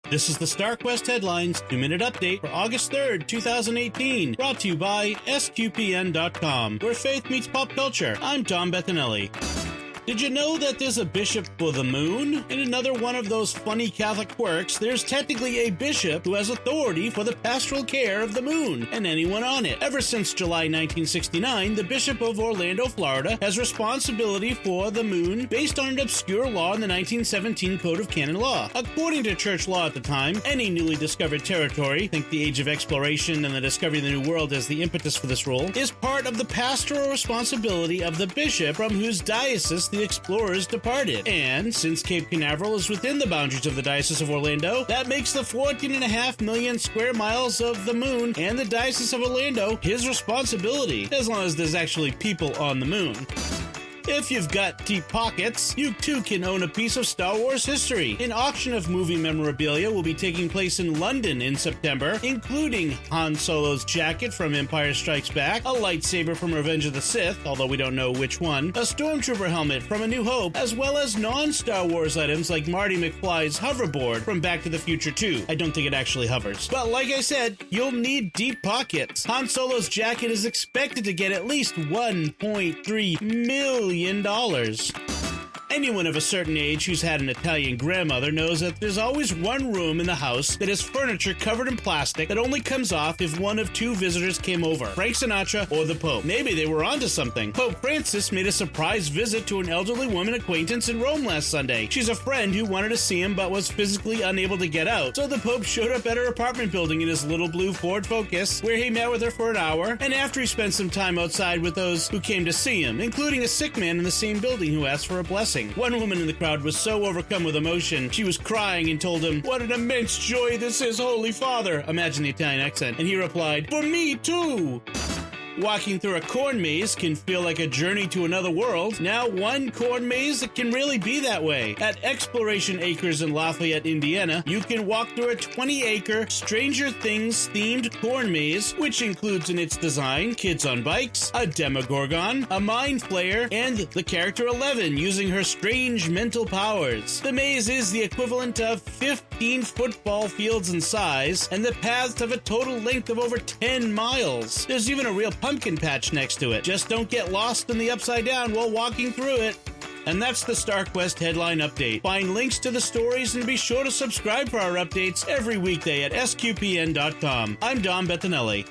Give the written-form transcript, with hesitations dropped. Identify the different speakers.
Speaker 1: This is the Starquest Headlines 2-minute update for August 3rd, 2018, brought to you by SQPN.com, where faith meets pop culture. I'm Tom Bettinelli. Did you know that there's a bishop for the moon? In another one of those funny Catholic quirks, there's technically a bishop who has authority for the pastoral care of the moon and anyone on it. Ever since July 1969, the Bishop of Orlando, Florida, has responsibility for the moon based on an obscure law in the 1917 Code of Canon Law. According to church law at the time, any newly discovered territory, think the age of exploration and the discovery of the New World as the impetus for this rule, is part of the pastoral responsibility of the bishop from whose diocese the explorers departed. And since Cape Canaveral is within the boundaries of the Diocese of Orlando, that makes the 14.5 million square miles of the moon and the Diocese of Orlando his responsibility, as long as there's actually people on the moon. If you've got deep pockets, you too can own a piece of Star Wars history. An auction of movie memorabilia will be taking place in London in September, including Han Solo's jacket from Empire Strikes Back, a lightsaber from Revenge of the Sith, although we don't know which one, a Stormtrooper helmet from A New Hope, as well as non-Star Wars items like Marty McFly's hoverboard from Back to the Future 2. I don't think it actually hovers. But like I said, you'll need deep pockets. Han Solo's jacket is expected to get at least $1.3 million. Anyone of a certain age who's had an Italian grandmother knows that there's always one room in the house that has furniture covered in plastic that only comes off if one of two visitors came over, Frank Sinatra or the Pope. Maybe they were onto something. Pope Francis made a surprise visit to an elderly woman acquaintance in Rome last Sunday. She's a friend who wanted to see him but was physically unable to get out, so the Pope showed up at her apartment building in his little blue Ford Focus, where he met with her for an hour, and after he spent some time outside with those who came to see him, including a sick man in the same building who asked for a blessing. One woman in the crowd was so overcome with emotion, she was crying and told him, "What an immense joy this is, Holy Father." Imagine the Italian accent. And he replied, "For me too." Walking through a corn maze can feel like a journey to another world. Now one corn maze that can really be that way. At Exploration Acres in Lafayette, Indiana, you can walk through a 20-acre Stranger Things themed corn maze, which includes in its design kids on bikes, a Demogorgon, a Mind Flayer, and the character 11 using her strange mental powers. The maze is the equivalent of 15 football fields in size, and the paths have a total length of over 10 miles. There's even a real pumpkin patch next to it. Just don't get lost in the upside down while walking through it. And that's the Starquest Headline Update. Find links to the stories and be sure to subscribe for our updates every weekday at SQPN.com. I'm Dom Bettinelli.